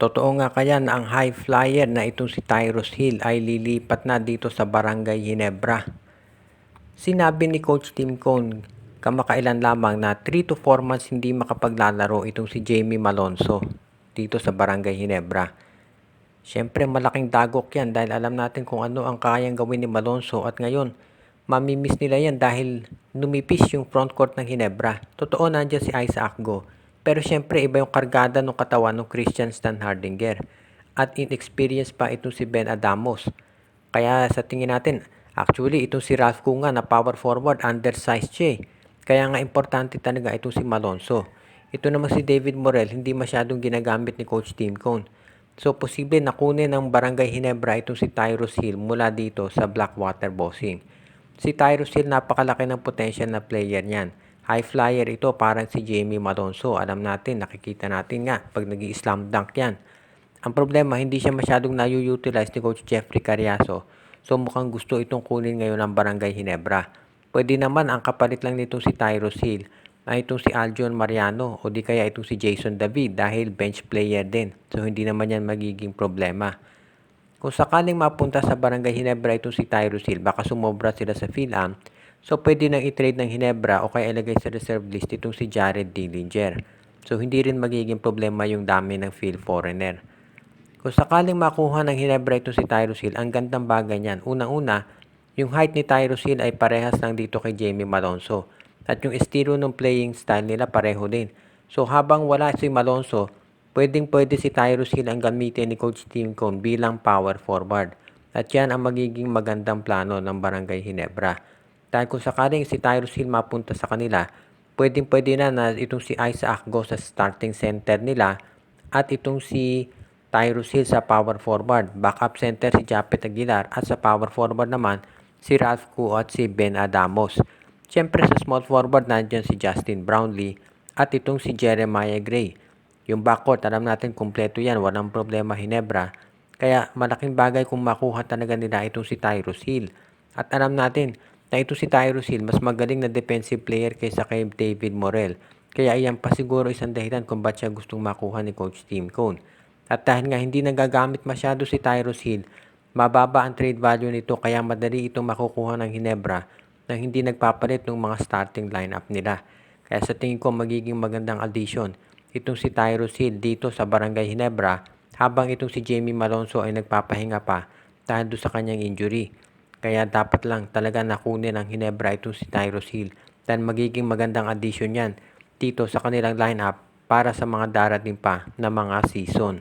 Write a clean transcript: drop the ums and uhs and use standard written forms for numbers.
Totoo nga kaya na ang high flyer na itong si Tyrus Hill ay lilipat na dito sa Barangay Ginebra? Sinabi ni Coach Tim Cone kamakailan lamang na 3 to 4 months hindi makapaglalaro itong si Jamie Malonzo dito sa Barangay Ginebra. Siyempre malaking dagok yan dahil alam natin kung ano ang kayang gawin ni Malonzo at ngayon mamimiss nila yan dahil numipis yung front court ng Ginebra. Totoo nandiyan si Isaac Go. Pero siyempre iba yung kargada ng katawan ng Christian Stan Hardinger. At inexperienced pa itong si Ben Adamos. Kaya sa tingin natin, actually itong si Ralph Kunga na power forward, undersized siya. Kaya nga importante talaga itong si Malonzo. Ito naman si David Morel, hindi masyadong ginagamit ni Coach Tim Cone. So posible na kunin ng Barangay Ginebra itong si Tyrus Hill mula dito sa Blackwater Bossing. Si Tyrus Hill napakalaki ng potential na player niyan. High flyer ito parang si Jamie Malonzo. Alam natin, nakikita natin nga pag nag-i-slam dunk yan. Ang problema, hindi siya masyadong na-utilize ni Coach Jeffrey Cariaso. So mukhang gusto itong kunin ngayon ng Barangay Ginebra. Pwede naman ang kapalit lang nitong si Tyrus Hill ay itong si Aljon Mariano o di kaya itong si Jason David dahil bench player din. So hindi naman yan magiging problema. Kung sakaling mapunta sa Barangay Ginebra itong si Tyrus Hill, baka sumobra sila sa PhilAm. So pwede nang i-trade ng Ginebra o kaya ilagay sa reserve list itong si Jared Dillinger. So hindi rin magiging problema yung dami ng field foreigner. Kung sakaling makuha ng Ginebra itong si Tyrus Hill, ang gandang bagay niyan. Unang-una, yung height ni Tyrus Hill ay parehas lang dito kay Jamie Malonzo. At yung estilo ng playing style nila pareho din. So habang wala si Malonzo, pwedeng-pwede si Tyrus Hill ang gamitin ni Coach Tim Cone bilang power forward. At yan ang magiging magandang plano ng Barangay Ginebra. Dahil kung sakaling si Tyrus Hill mapunta sa kanila, pwedeng-pwede na itong si Isaac Go sa starting center nila at itong si Tyrus Hill sa power forward. Backup center si Japet Aguilar at sa power forward naman si Ralph Koo at si Ben Adamos. Siyempre sa small forward nandiyan si Justin Brownlee at itong si Jeremiah Gray. Yung backcourt, alam natin kumpleto yan, walang problema Ginebra. Kaya malaking bagay kung makuha talaga nila itong si Tyrus Hill. At alam natin na ito si Tyrus Hill mas magaling na defensive player kaysa kay David Morel. Kaya iyan pa siguro isang dahilan kung ba't siya gustong makuha ni Coach Tim Cone. At dahil nga hindi nagagamit masyado si Tyrus Hill, mababa ang trade value nito kaya madali itong makukuha ng Ginebra na hindi nagpapalit ng mga starting lineup nila. Kaya sa tingin ko magiging magandang addition itong si Tyrus Hill dito sa Barangay Ginebra habang itong si Jamie Malonzo ay nagpapahinga pa dahil doon sa kanyang injury. Kaya dapat lang talaga nakunin ng Ginebra itong si Tyrus Hill dahil magiging magandang addition yan dito sa kanilang lineup para sa mga darating pa na mga season.